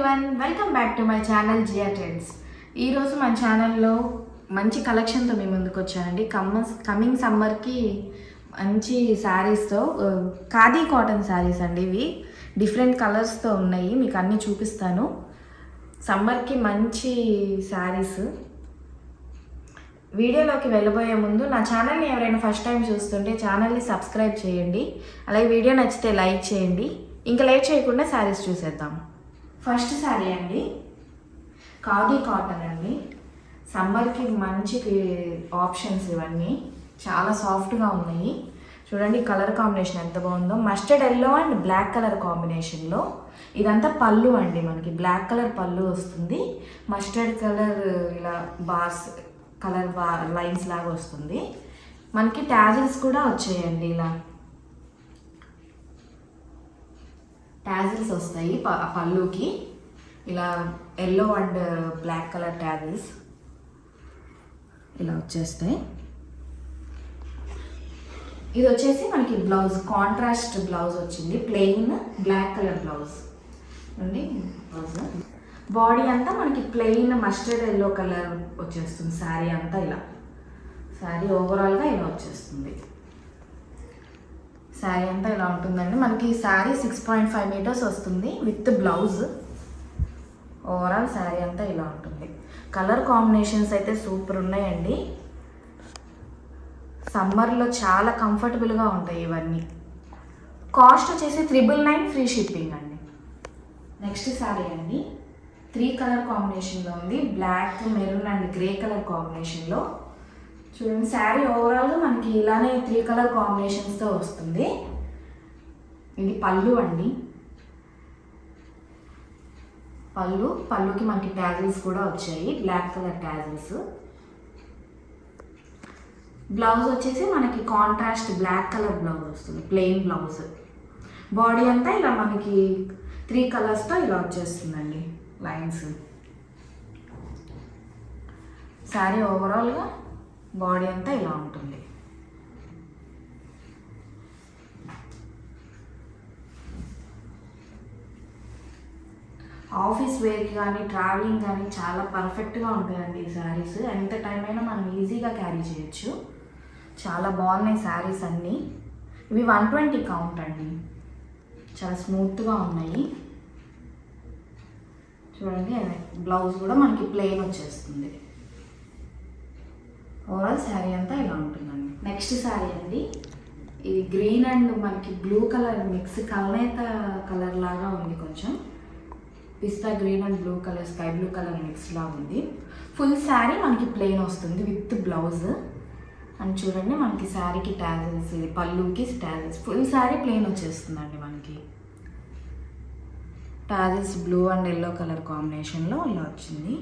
Everyone, welcome back to my channel Jiya Trends. ఈరోజు మన ఛానల్లో మంచి కలెక్షన్తో మేము ముందుకు వచ్చానండి. కమింగ్ సమ్మర్కి మంచి శారీస్తో, ఖాదీ కాటన్ శారీస్ అండి. ఇవి డిఫరెంట్ కలర్స్తో ఉన్నాయి, మీకు అన్నీ చూపిస్తాను. సమ్మర్కి మంచి శారీస్. వీడియోలోకి వెళ్ళబోయే ముందు నా ఛానల్ని ఎవరైనా ఫస్ట్ టైం చూస్తుంటే ఛానల్ని సబ్స్క్రైబ్ చేయండి. అలాగే వీడియో నచ్చితే లైక్ చేయండి. ఇంకా లేట్ చేయకుండా శారీస్ చూసేద్దాం. ఫస్ట్ శారీ అండి, ఖాదీ కాటన్ అండి. సమ్మర్కి మంచి ఆప్షన్స్ ఇవన్నీ, చాలా సాఫ్ట్గా ఉన్నాయి. చూడండి కలర్ కాంబినేషన్ ఎంత బాగుందో, mustard yellow and black colour కాంబినేషన్లో. ఇదంతా పళ్ళు అండి, మనకి బ్లాక్ కలర్ పళ్ళు వస్తుంది, మస్టర్డ్ కలర్ ఇలా బార్స్ కలర్ లైన్స్ లాగా వస్తుంది. మనకి టాజిల్స్ కూడా వచ్చాయండి, ఇలా టాజిల్స్ వస్తాయి పళ్ళుకి. ఇలా yellow and black colour tassels ఇలా వచ్చేస్తాయి. ఇది వచ్చేసి మనకి బ్లౌజ్, కాంట్రాస్ట్ బ్లౌజ్ వచ్చింది, ప్లెయిన్ బ్లాక్ కలర్ బ్లౌజ్ అండి. బ్లౌజ్ బాడీ అంతా మనకి ప్లెయిన్ మస్టర్డ్ ఎల్లో కలర్ వచ్చేస్తుంది. శారీ అంతా ఇలా, శారీ ఓవరాల్గా ఇలా వచ్చేస్తుంది. శారీ అంతా ఇలా ఉంటుందండి. మనకి శారీ 6.5 మీటర్స్ వస్తుంది విత్ బ్లౌజ్. ఓవరాల్ శారీ అంతా ఇలా ఉంటుంది. కలర్ కాంబినేషన్స్ అయితే సూపర్ ఉన్నాయండి. సమ్మర్లో చాలా కంఫర్టబుల్గా ఉంటాయి ఇవన్నీ. కాస్ట్ వచ్చేసి 999 ఫ్రీ షిప్పింగ్ అండి. నెక్స్ట్ శారీ అండి, 3 కలర్ కాంబినేషన్లో ఉంది, black, maroon and grey colour కాంబినేషన్లో. చూడండి శారీ ఓవరాల్గా మనకి ఇలానే 3 కలర్ కాంబినేషన్స్తో వస్తుంది. ఇది పళ్ళు అండి. పళ్ళుకి మనకి టాజిల్స్ కూడా వచ్చాయి, బ్లాక్ కలర్ టాజిల్స్. బ్లౌజ్ వచ్చేసి మనకి కాంట్రాస్ట్ బ్లాక్ కలర్ బ్లౌజ్ వస్తుంది, ప్లెయిన్ బ్లౌజ్. బాడీ అంతా ఇలా మనకి 3 కలర్స్తో ఇలా వచ్చేస్తుందండి లైన్స్. శారీ ఓవరాల్గా బాడీ అంతా ఇలా ఉంటుంది. ఆఫీస్ వేర్కి కానీ ట్రావెలింగ్ కానీ చాలా పర్ఫెక్ట్గా ఉంటాయండి ఈ శారీస్. ఎంత టైం అయినా మనం ఈజీగా క్యారీ చేయొచ్చు. చాలా బాగున్నాయి శారీస్ అన్నీ. ఇవి 120 కౌంట్ అండి, చాలా స్మూత్గా ఉన్నాయి. చూడండి బ్లౌజ్ కూడా మనకి ప్లెయిన్ వచ్చేస్తుంది. ఓవరాల్ శారీ అంతా ఇలా ఉంటుందండి. నెక్స్ట్ శారీ అండి, ఇది గ్రీన్ అండ్ మనకి బ్లూ కలర్ మిక్స్, కల్నేత కలర్ లాగా ఉంది, కొంచెం pista green and blue colour, sky blue colour mix లాగా ఉంది. ఫుల్ శారీ మనకి ప్లెయిన్ వస్తుంది విత్ బ్లౌజ్. అండ్ చూడండి మనకి శారీకి టాజిల్స్, ఇది పళ్ళుకి టాజిల్స్, ఫుల్ శారీ ప్లెయిన్ వచ్చేస్తుందండి మనకి. Tassels blue and yellow colour కాంబినేషన్లో ఇలా వచ్చింది.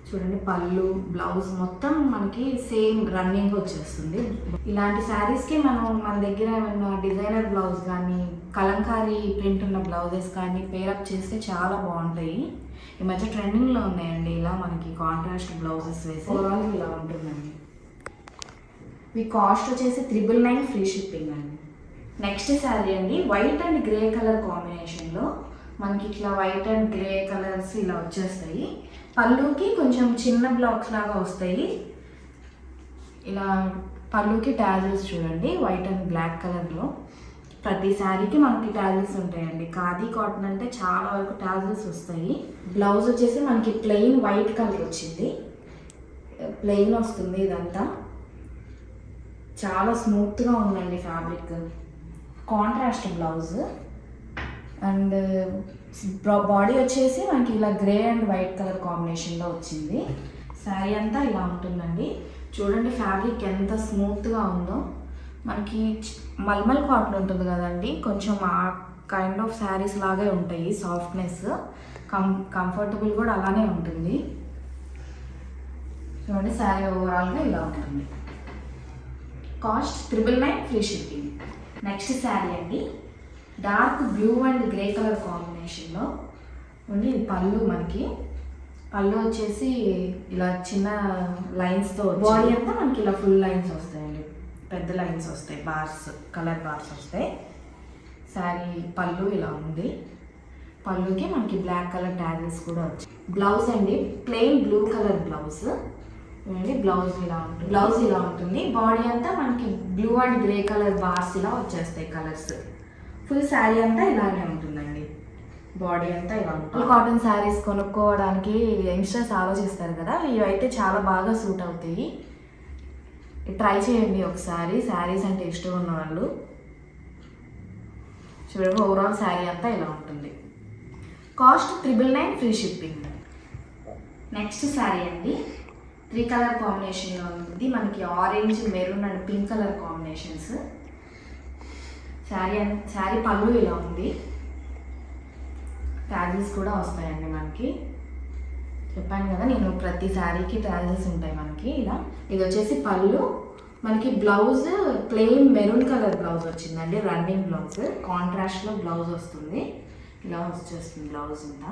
చూడండి పళ్ళు, బ్లౌజ్ మొత్తం మనకి సేమ్ రన్నింగ్ వచ్చేస్తుంది. ఇలాంటి శారీస్కి మన దగ్గర ఏమన్నా డిజైనర్ బ్లౌజ్ కానీ కలంకారీ ప్రింట్ ఉన్న బ్లౌజెస్ కానీ పేరప్ చేస్తే చాలా బాగుంటాయి. ఈ మధ్య ట్రెండింగ్లో ఉన్నాయండి ఇలా మనకి కాంట్రాస్ట్ బ్లౌజెస్ వేసి. ఓవరాల్ ఇలా ఉంటుందండి. ఈ కాస్ట్ వచ్చేసి 999 ఫ్రీ షిప్పింగ్ అండి. నెక్స్ట్ శారీ అండి, వైట్ అండ్ గ్రే కలర్ కాంబినేషన్లో మనకి ఇట్లా వైట్ అండ్ గ్రే కలర్స్ ఇలా వచ్చేస్తాయి. పళ్ళుకి కొంచెం చిన్న బ్లాక్స్ లాగా వస్తాయి. ఇలా పళ్ళుకి టాజిల్స్ చూడండి, వైట్ అండ్ బ్లాక్ కలర్లో. ప్రతి శారీకి మనకి టాజిల్స్ ఉంటాయండి. ఖాదీ కాటన్ అంటే చాలా వరకు టాజిల్స్ వస్తాయి. బ్లౌజ్ వచ్చేసి మనకి ప్లెయిన్ వైట్ కలర్ వచ్చింది, ప్లెయిన్ వస్తుంది. ఇదంతా చాలా స్మూత్గా ఉందండి fabric. Contrast blouse and body వచ్చేసి మనకి ఇలా గ్రే అండ్ వైట్ కలర్ కాంబినేషన్లో వచ్చింది. శారీ అంతా ఇలా ఉంటుందండి. చూడండి ఫ్యాబ్రిక్ ఎంత స్మూత్గా ఉందో. మనకి మల్మల్ కాటన్ ఉంటుంది కదండి, కొంచెం ఆ కైండ్ ఆఫ్ శారీస్ లాగే ఉంటాయి. సాఫ్ట్నెస్, కంఫర్టబుల్ కూడా అలానే ఉంటుంది. చూడండి శారీ ఓవరాల్గా ఇలా ఉంటుంది. Cost 999 free shipping. Next sari అండి, dark blue and grey colour కాంబినేషన్లో ఉంది. ఇది పళ్ళు, మనకి పళ్ళు వచ్చేసి ఇలా చిన్న లైన్స్తో, బాడీ అంతా మనకి ఇలా ఫుల్ లైన్స్ వస్తాయండి. పెద్ద లైన్స్ వస్తాయి, బార్స్, కలర్ బార్స్ వస్తాయి. శారీ పళ్ళు ఇలా ఉంది. పళ్ళుకి మనకి బ్లాక్ కలర్ ట్యాజెస్ కూడా వచ్చాయి. బ్లౌజ్ అండి plain blue colour blouse. Blouse ఇలా ఉంటుంది. బాడీ అంతా మనకి blue and grey colour bars ఇలా వచ్చేస్తాయి కలర్స్. ఫుల్ శారీ అంతా ఇలానే ఉంటుందండి. బాడీ అంతా ఇలా ఉంటుంది. కాటన్ శారీస్ కొనుక్కోవడానికి యంగ్స్టర్స్ ఆలోచిస్తారు కదా, ఇవైతే చాలా బాగా సూట్ అవుతాయి. ట్రై చేయండి ఒకసారి, శారీస్ అంటే ఇష్టం ఉన్న వాళ్ళు. చూడండి ఓవరాల్ శారీ అంతా ఇలా ఉంటుంది. Cost 999 free shipping. Next sari అండి 3 కలర్ కాంబినేషన్లో ఉంది. మనకి orange, maroon and pink colour combinations. Sari పళ్ళు ఇలా ఉంది. ట్యాజిల్స్ కూడా వస్తాయండి మనకి. చెప్పాను కదా నేను ప్రతి శారీకి ట్యాజిల్స్ ఉంటాయి మనకి ఇలా. ఇది వచ్చేసి పళ్ళు. మనకి blouse plain maroon colour blouse వచ్చిందండి, రన్నింగ్ బ్లౌజ్. కాంట్రాస్ట్లో బ్లౌజ్ వస్తుంది, ఇలా వచ్చేస్తుంది బ్లౌజ్ అంతా.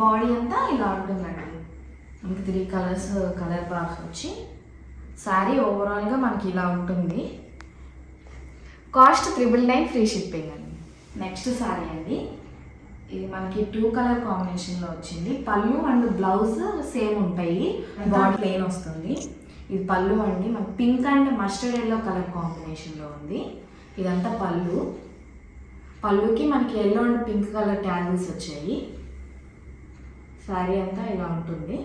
బాడీ అంతా ఇలా ఉంటుందండి. మనకి 3 కలర్స్ కలర్ బాక్స్ వచ్చి శారీ ఓవరాల్గా మనకి ఇలా ఉంటుంది. కాస్ట్ 999 ఫ్రీ షిప్పింగ్ అండి. నెక్స్ట్ శారీ అండి ఇది మనకి 2 కలర్ కాంబినేషన్లో వచ్చింది. పళ్ళు అండ్ బ్లౌజ్ సేమ్ ఉంటాయి, బాడీ ప్లెయిన్ వస్తుంది. ఇది పళ్ళు అండి, మనకి pink and mustard yellow colour కాంబినేషన్లో ఉంది. ఇదంతా పళ్ళు. పళ్ళుకి మనకి yellow and pink colour tassels వచ్చాయి. శారీ అంతా ఇలా ఉంటుంది.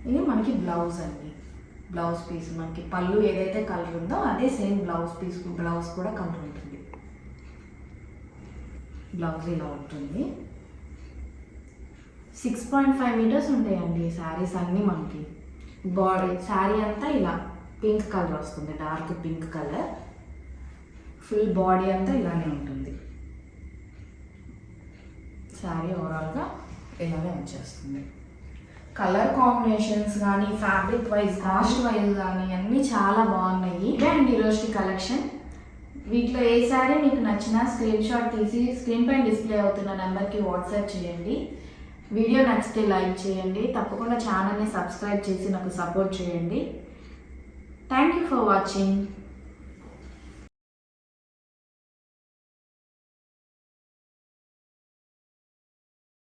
ఇది మనకి బ్లౌజ్ అండి, బ్లౌజ్ పీస్. మనకి పళ్ళు ఏదైతే కలర్ ఉందో అదే సేమ్ బ్లౌజ్ పీస్, బ్లౌజ్ కూడా కలర్ ఉంటుంది. బ్లౌజ్ ఇలా ఉంటుంది. 6.5 మీటర్స్ ఉంటాయండి ఈ శారీస్ అన్నీ మనకి. బాడీ శారీ అంతా ఇలా పింక్ కలర్ వస్తుంది, dark pink colour. Full body అంతా ఇలానే ఉంటుంది. శారీ ఓవరాల్గా ఇలానే వచ్చేస్తుంది. కలర్ కాంబినేషన్స్ కానీ, ఫ్యాబ్రిక్ వైజ్, కాస్ట్ వైజ్ కానీ అన్నీ చాలా బాగున్నాయి. ఇదే అండి ఈరోజు కలెక్షన్. వీటిలో ఏ శారీ మీకు నచ్చినా స్క్రీన్ షాట్ తీసి స్క్రీన్ పైన డిస్ప్లే అవుతున్న నెంబర్కి వాట్సాప్ చేయండి. వీడియో నచ్చితే లైక్ చేయండి. తప్పకుండా ఛానల్ని సబ్స్క్రైబ్ చేసి నాకు సపోర్ట్ చేయండి. Thank you for watching.